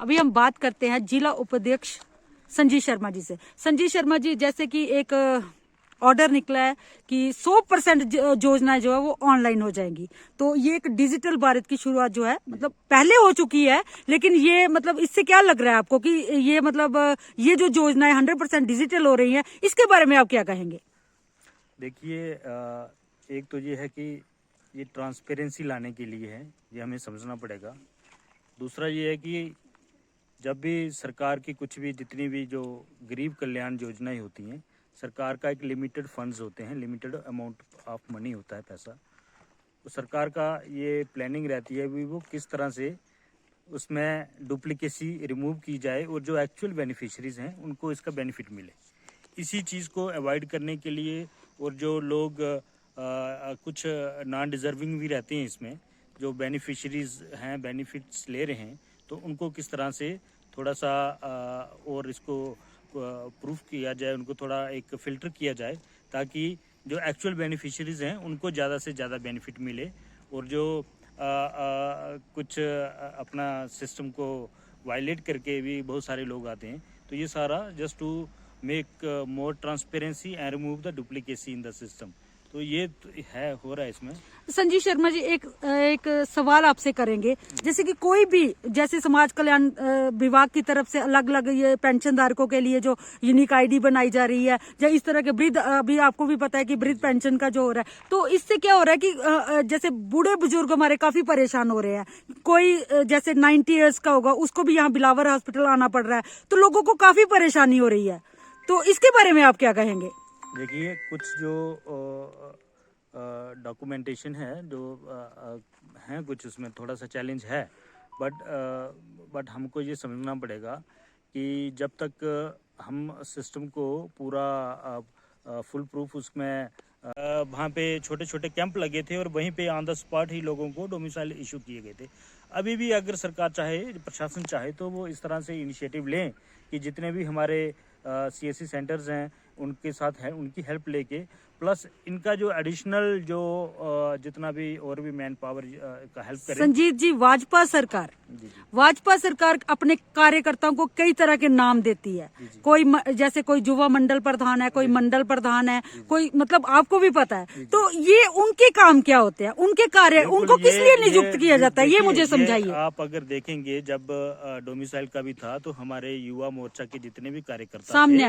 अभी हम बात करते हैं जिला उपाध्यक्ष संजीव शर्मा जी से। संजीव शर्मा जी, जैसे कि एक ऑर्डर निकला है कि 100% योजनाएं जो है वो ऑनलाइन हो जाएंगी, तो ये एक डिजिटल भारत की शुरुआत जो है मतलब पहले हो चुकी है, लेकिन ये मतलब इससे क्या लग रहा है आपको कि ये मतलब ये जो योजनाएं 100% डिजिटल हो रही हैं, इसके बारे में आप क्या कहेंगे? देखिए, एक तो ये है कि ये ट्रांसपेरेंसी लाने के लिए है, ये हमें समझना पड़ेगा। दूसरा ये है कि जब भी सरकार की कुछ भी जितनी भी जो गरीब कल्याण योजनाएं होती हैं, सरकार का एक लिमिटेड फंड्स होते हैं, लिमिटेड अमाउंट ऑफ मनी होता है, पैसा। तो सरकार का ये प्लानिंग रहती है भी वो किस तरह से उसमें डुप्लीकेसी रिमूव की जाए और जो एक्चुअल बेनिफिशरीज हैं उनको इसका बेनिफिट मिले। इसी चीज़ को अवॉइड करने के लिए, और जो लोग कुछ नॉन डिज़र्विंग भी रहते हैं इसमें, जो बेनिफिशरीज हैं, बेनिफिट्स ले रहे हैं, तो उनको किस तरह से थोड़ा सा और इसको प्रूफ किया जाए, उनको थोड़ा एक फ़िल्टर किया जाए, ताकि जो एक्चुअल बेनिफिशरीज हैं उनको ज़्यादा से ज़्यादा बेनिफिट मिले। और जो कुछ अपना सिस्टम को वायलेट करके भी बहुत सारे लोग आते हैं, तो ये सारा just to make more transparency and remove the duplicacy in the system. तो ये है, हो रहा है इसमें। संजीव शर्मा जी, एक सवाल आपसे करेंगे। जैसे कि कोई भी, जैसे समाज कल्याण विभाग की तरफ से अलग अलग ये पेंशन धारकों के लिए जो यूनिक आईडी बनाई जा रही है, या इस तरह के वृद्ध, अभी आपको भी पता है कि वृद्ध पेंशन का जो हो रहा है, तो इससे क्या हो रहा है कि जैसे बूढ़े बुजुर्ग हमारे काफी परेशान हो रहे हैं। कोई जैसे 90 ईयर्स का होगा, उसको भी यहाँ बिलावर हॉस्पिटल आना पड़ रहा है, तो लोगों को काफी परेशानी हो रही है, तो इसके बारे में आप क्या कहेंगे? देखिए, कुछ जो डॉक्यूमेंटेशन है, जो हैं कुछ उसमें थोड़ा सा चैलेंज है, बट हमको ये समझना पड़ेगा कि जब तक हम सिस्टम को पूरा फुल प्रूफ उसमें वहाँ पे छोटे छोटे कैंप लगे थे और वहीं पे ऑन द स्पॉट ही लोगों को डोमिसाइल इशू किए गए थे। अभी भी अगर सरकार चाहे, प्रशासन चाहे, तो वो इस तरह से इनिशिएटिव लें कि जितने भी हमारे CSC सेंटर्स हैं उनके साथ है, उनकी हेल्प लेके, प्लस इनका जो एडिशनल जो जितना भी और भी मैन पावर का हेल्प करें। संजीव जी, भाजपा सरकार अपने कार्यकर्ताओं को कई तरह के नाम देती है। कोई जैसे कोई युवा मंडल प्रधान है, कोई मंडल प्रधान है, कोई मतलब आपको भी पता है, तो ये उनके काम क्या होते हैं, उनके कार्य, उनको किस लिए नियुक्त किया जाता है, ये मुझे समझाइए। आप अगर देखेंगे, जब डोमिसाइल का भी था, तो हमारे युवा मोर्चा के जितने भी कार्यकर्ता सामने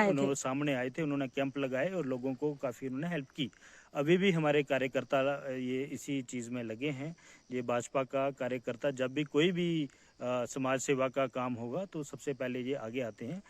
आए थे, उन्होंने कैंप लगाए और लोगों को काफी उन्होंने हेल्प की। अभी भी हमारे कार्यकर्ता ये इसी चीज में लगे हैं। ये भाजपा का कार्यकर्ता जब भी कोई भी समाज सेवा का काम होगा, तो सबसे पहले ये आगे आते हैं।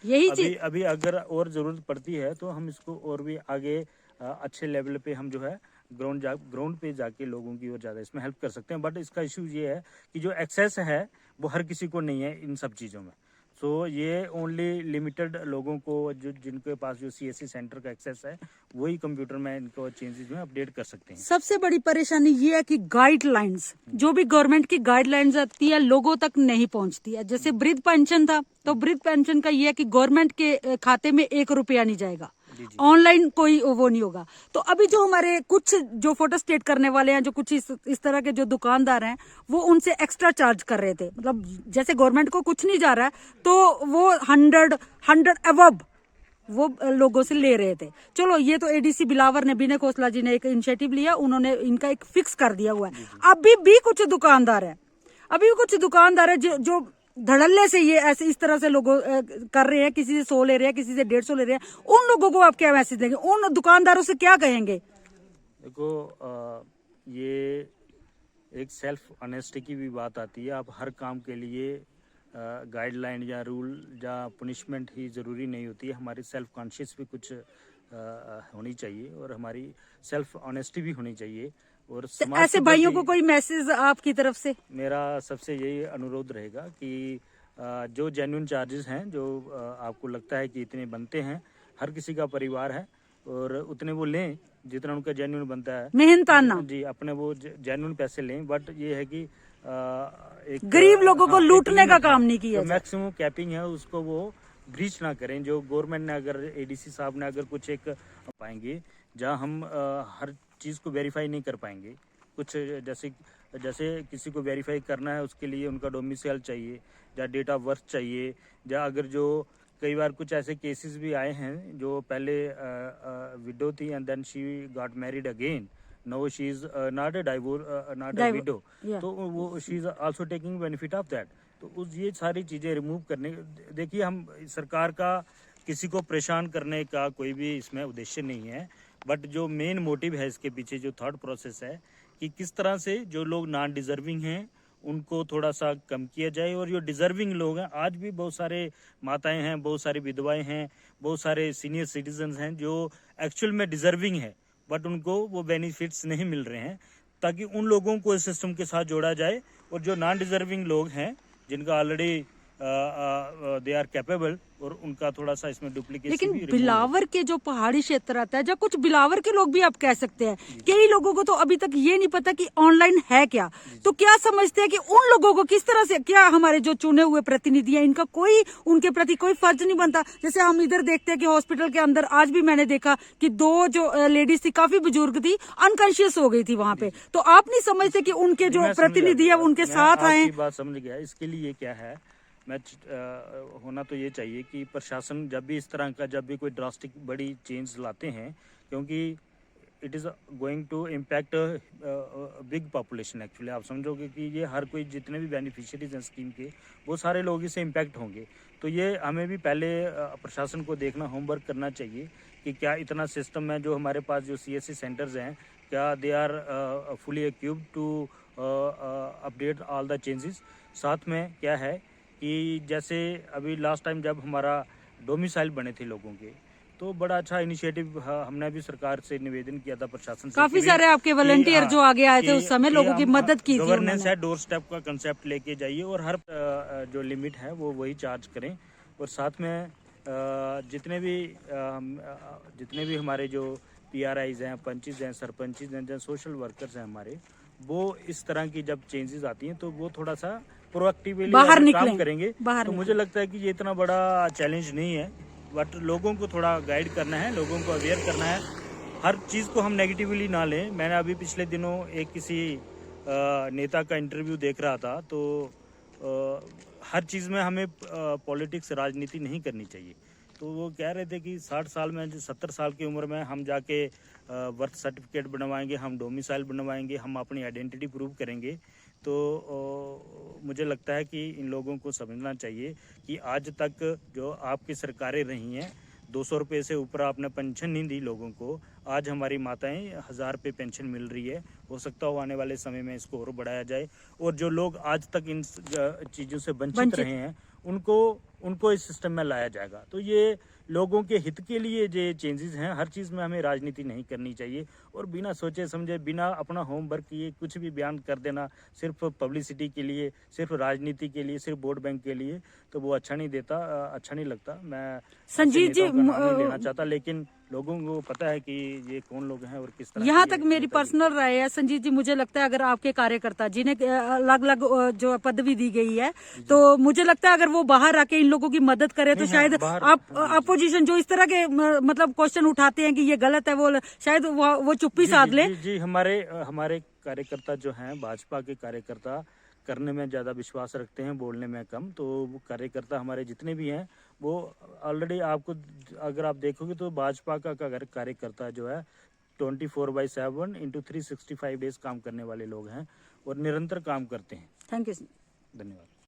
अभी अगर और जरूरत पड़ती है तो हम इसको और भी आगे अच्छे लेवल पे हम जो है ग्राउंड पे जाके लोगों की और ज्यादा इसमें हेल्प कर सकते हैं। बट इसका इशू ये है कि जो एक्सेस है वो हर किसी को नहीं है इन सब चीजों में। सो ये ओनली लिमिटेड लोगों को, जो जिनके पास जो CSC सेंटर का एक्सेस है, वही कंप्यूटर में इनको चेंजेस में अपडेट कर सकते हैं। सबसे बड़ी परेशानी ये है कि गाइडलाइंस, जो भी गवर्नमेंट की गाइडलाइंस आती है, लोगों तक नहीं पहुंचती है। जैसे वृद्ध पेंशन था, तो वृद्ध पेंशन का ये है कि गवर्नमेंट के खाते में 1 रुपया नहीं जाएगा, ऑनलाइन कोई वो नहीं होगा। तो अभी जो हमारे कुछ जो फोटो स्टेट करने वाले हैं, जो कुछ इस तरह के जो दुकानदार हैं, वो उनसे एक्स्ट्रा चार्ज कर रहे थे। मतलब जैसे गवर्नमेंट को कुछ नहीं जा रहा है, तो वो 100 अबव वो लोगों से ले रहे थे। चलो, ये तो ADC बिलावर ने, विनय खोसला जी ने एक इनिशिएटिव लिया, उन्होंने इनका एक फिक्स कर दिया हुआ है। अभी भी कुछ दुकानदार है जो धड़ल्ले से ये ऐसे इस तरह से लोगों कर रहे हैं, किसी से 100 ले रहे हैं, किसी से 150 ले रहे हैं। उन लोगों को आप क्या मैसेज देंगे, उन दुकानदारों से क्या कहेंगे? देखो, ये एक सेल्फ ऑनेस्टी की भी बात आती है। आप हर काम के लिए गाइडलाइन या रूल या पनिशमेंट ही ज़रूरी नहीं होती है। हमारी सेल्फ कॉन्शियस भी कुछ होनी चाहिए, और हमारी सेल्फ ऑनेस्टी भी होनी चाहिए। और ऐसे भाइयों को कोई मैसेज आपकी तरफ से? मेरा सबसे यही अनुरोध रहेगा कि जो जेन्युइन चार्जेस हैं, जो आपको लगता है कि इतने बनते हैं, हर किसी का परिवार है, और उतने वो लें जितना उनका जेन्युइन बनता है, मेहनताना जी, अपने वो जेन्युइन पैसे लें। बट ये है कि एक गरीब लोगों को लूटने का काम नहीं किया। मैक्सिमम कैपिंग है उसको वो ब्रीच ना करें। जो गवर्नमेंट ने अगर ADC साहब ने अगर कुछ एक पाएंगे, जहाँ हम हर चीज़ को वेरीफाई नहीं कर पाएंगे, कुछ जैसे जैसे किसी को वेरीफाई करना है उसके लिए उनका डोमिसाइल चाहिए या डेट ऑफ बर्थ चाहिए, या अगर जो कई बार कुछ ऐसे केसेस भी आए हैं जो पहले विडो थी and then she got married again, no she is not a widow, yeah. तो वो she is also taking benefit of that. तो उस ये सारी चीजें रिमूव करने, देखिए हम सरकार का किसी को परेशान करने का कोई भी इसमें उद्देश्य नहीं है, बट जो मेन मोटिव है इसके पीछे जो थर्ड प्रोसेस है कि किस तरह से जो लोग नॉन डिजर्विंग हैं उनको थोड़ा सा कम किया जाए, और जो डिजर्विंग लोग हैं, आज भी बहुत सारे माताएं हैं, बहुत सारी विधवाएं हैं, बहुत सारे सीनियर सिटीजन हैं जो एक्चुअल में डिजर्विंग है बट उनको वो बेनिफिट्स नहीं मिल रहे हैं, ताकि उन लोगों को इस सिस्टम के साथ जोड़ा जाए। और जो नॉन डिजर्विंग लोग हैं जिनका ऑलरेडी दे आर कैपेबल, और उनका थोड़ा सा इसमें डुप्लीकेसी लेकिन भी बिलावर के जो पहाड़ी क्षेत्र आता है, जो कुछ बिलावर के लोग भी आप कह सकते हैं, कई लोगों को तो अभी तक ये नहीं पता कि ऑनलाइन है क्या। तो क्या समझते हैं कि उन लोगों को किस तरह से, क्या हमारे जो चुने हुए प्रतिनिधि हैं इनका कोई उनके प्रति कोई फर्ज नहीं बनता? जैसे हम इधर देखते हैं कि हॉस्पिटल के अंदर आज भी मैंने देखा कि 2 जो लेडीज थी, काफी बुजुर्ग थी, अनकॉन्शियस हो गई थी वहां पे। तो आप नहीं समझते कि उनके जो प्रतिनिधि है उनके साथ आए? बात समझ गया। इसके लिए क्या है, मैं होना तो ये चाहिए कि प्रशासन जब भी इस तरह का, जब भी कोई ड्रास्टिक बड़ी चेंज लाते हैं, क्योंकि it is going to impact big population. Actually आप समझोगे कि ये हर कोई, जितने भी बेनिफिशियरीज हैं स्कीम के, वो सारे लोग इससे इम्पैक्ट होंगे। तो ये हमें भी पहले प्रशासन को देखना, होमवर्क करना चाहिए कि क्या इतना सिस्टम है जो हमारे पास जो CSC सेंटर्स हैं, क्या they are fully equipped to update all the changes. साथ में क्या है कि जैसे अभी लास्ट टाइम जब हमारा डोमिसाइल बने थे लोगों के, तो बड़ा अच्छा इनिशिएटिव हमने भी सरकार से निवेदन किया था, प्रशासन से। काफी सारे आपके वॉलंटियर जो आगे आए थे उस समय, लोगों की मदद की थी। गवर्नेंस है, डोर स्टेप का कंसेप्ट लेके जाइए, और हर जो लिमिट है वो वही चार्ज करें। और साथ में जितने भी हमारे जो PRIs हैं, पंचिज हैं, सरपंचिज हैं, जो सोशल वर्कर्स हैं हमारे, वो इस तरह की जब चेंजेस आती हैं तो वो थोड़ा सा प्रोएक्टिवली काम करेंगे। तो मुझे लगता है कि ये इतना बड़ा चैलेंज नहीं है, बट लोगों को थोड़ा गाइड करना है, लोगों को अवेयर करना है। हर चीज़ को हम नेगेटिवली ना लें। मैंने अभी पिछले दिनों एक किसी नेता का इंटरव्यू देख रहा था, तो हर चीज़ में हमें पॉलिटिक्स, राजनीति नहीं करनी चाहिए। तो वो कह रहे थे कि 60 साल में, 70 साल की उम्र में हम जाके बर्थ सर्टिफिकेट बनवाएंगे, हम डोमिसाइल बनवाएंगे, हम अपनी आइडेंटिटी प्रूव करेंगे। तो मुझे लगता है कि इन लोगों को समझना चाहिए कि आज तक जो आपकी सरकारें रही हैं, 200 रुपये से ऊपर आपने पेंशन नहीं दी लोगों को। आज हमारी माताएं 1000 रुपये पेंशन मिल रही है। हो सकता हो आने वाले समय में इसको और बढ़ाया जाए, और जो लोग आज तक इन चीज़ों से वंचित रहे हैं उनको इस सिस्टम में लाया जाएगा। तो ये लोगों के हित के लिए जो चेंजेस हैं, हर चीज़ में हमें राजनीति नहीं करनी चाहिए, और बिना सोचे समझे, बिना अपना होमवर्क किए कुछ भी बयान कर देना, सिर्फ पब्लिसिटी के लिए, सिर्फ राजनीति के लिए, सिर्फ वोट बैंक के लिए, तो वो अच्छा नहीं लगता। मैं संजीव जी नहीं लेना चाहता, लेकिन लोगों को पता है कि ये कौन लोग हैं और किस तरह। यहाँ तक मेरी पर्सनल राय है संजीव जी, मुझे लगता है अगर आपके कार्यकर्ता जिन्हें अलग अलग जो पदवी दी गई है, तो मुझे लगता है अगर वो बाहर आके इन लोगों की मदद करे तो शायद आप अपोजिशन जो इस तरह के मतलब क्वेश्चन उठाते हैं कि ये गलत है, वो शायद वो चुप्पी साध ले। जी, हमारे कार्यकर्ता जो हैं, भाजपा के कार्यकर्ता करने में ज़्यादा विश्वास रखते हैं, बोलने में कम। तो वो कार्यकर्ता हमारे जितने भी हैं, वो ऑलरेडी आपको अगर आप देखोगे तो भाजपा का कार्यकर्ता जो है 24/7 × 365 डेज काम करने वाले लोग हैं, और निरंतर काम करते हैं। थैंक यू, धन्यवाद।